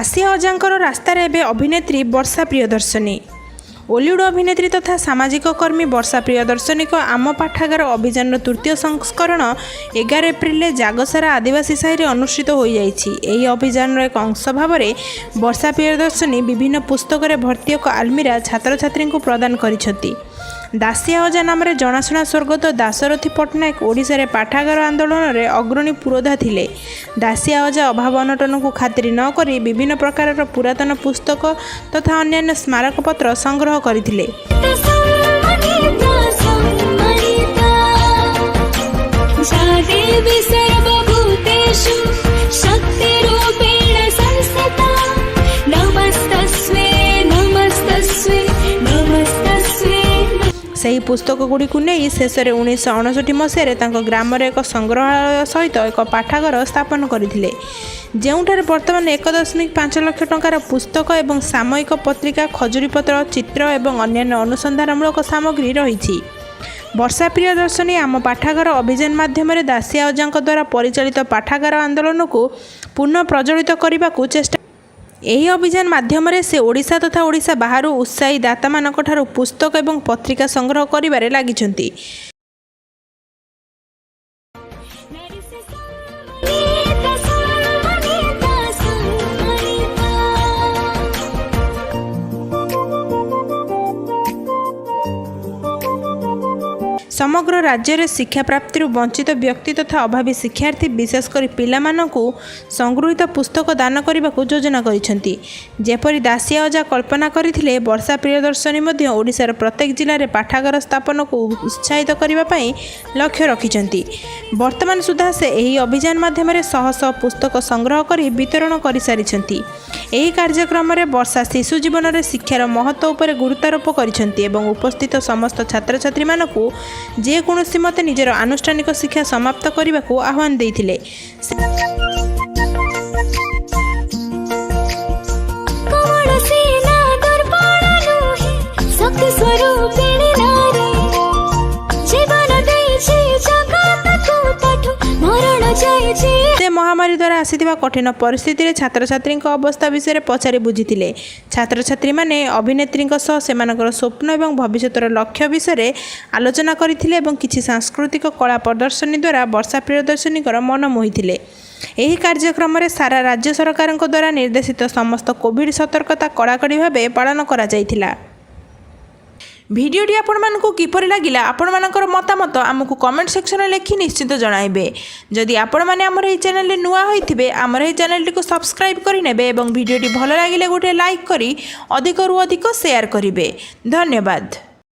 दासिया अजांकर रास्तार एवं अभिनेत्री वर्षा प्रियदर्शनी। ओलीवुड अभिनेत्री तथा सामाजिक कर्मी वर्षा प्रियदर्शनी को आम पाठागार अभियान तृतीय संस्करण 11 एप्रिल जागसारा आदिवासी साहि अनुष्ठित हो जाएगी। अभियान एक अंश भाव में वर्षा प्रियदर्शनी विभिन्न पुस्तक भर्ती एक आलमीरा छात्र छात्री को प्रदान करिसेंती। दासिया अजा नाम जनाशुना स्वर्गत दाशरथी पट्टनायक ओडिशा रे पाठागार आंदोलन में अग्रणी पुरोधा थिले। दासिया अजा अभाव अनटन को खातिर न करी विभिन्न प्रकार पुरातन पुस्तक तथा अन्य स्मारक पत्र संग्रह करथिले। सही पुस्तक गुड़िक नहीं शेष में 1959 मसीह ग्राम एक संग्रहालय सहित एक पाठागार स्थापन करते, जोठार बर्तमान 1.5 लाख टंकार पुस्तक एवं सामयिक पत्रिका खजुरीपत्र चित्र एवं अन्य अनुसंधानमूलक सामग्री रही। वर्षा प्रियदर्शनी आम पाठागार अभियान माध्यम दासिया अजा द्वारा परिचालित पाठागार आंदोलन को पुनः प्रज्वलित करने को चेष्टा। यही अभियान माध्यम से ओडिशा तथा ओडिशा बाहर उत्साही दाता मानक ठारू पुस्तक एवं पत्रिका संग्रह करिबारे लागिछंती। समग्र राज्य में शिक्षा प्राप्ति वंचित व्यक्ति तथा अभावी शिक्षार्थी विशेषकर पिलामानंकु संगृहित पुस्तक दान करने को योजना करिसेंती। जेपरि दासिया अजा कल्पना करथिले, वर्षा प्रियदर्शनी मध्य ओडिशार प्रत्येक जिले में पाठागार स्थापन को उत्साहित करने लक्ष्य रखिछंती। वर्तमान सुधा से यही अभियान माध्यम शह शह पुस्तक संग्रह कर वितरण कर सारिछंती। यही कार्यक्रम में वर्षा शिशु जीवन में शिक्षार महत्व पर गुरुत्वारोप करिसेंती एवं उपस्थित समस्त छात्र छात्री मानकु जेकोसी मत निजर आनुष्ठानिक शिक्षा समाप्त करने को आह्वान देथिले। से महामारी द्वारा आसीथिबा कठिन परिस्थिति छात्र छात्री अवस्था विषय पचारि बुझीथिले। छात्र छात्री माने अभिनेत्री सेमानकर स्वप्न एवं भविष्यतर लक्ष्य विषय आलोचना करथिले एवं किछि सांस्कृतिक कला प्रदर्शनी द्वारा वर्षा प्रियदर्शनी मन मोहिथिले। यही कार्यक्रम में सारा राज्य सरकार द्वारा निर्देशित समस्त कोविड सतर्कता कड़ाकड़ी भाव पालन करा जायथिला। भिडियोटी आपको किपर लगिला आपणकर मतामत आमको कमेंट सेक्शन में लिखि निश्चित जणाइबे। जदि आपण मैंने आमर ये चैनल नुआ होइथिबे आमर ये चैनल को सब्सक्राइब करिनेबे एवं भिडियोटी भल लागिले गोटे लाइक करी अधिकरु अधिक शेयर करिवे। धन्यवाद।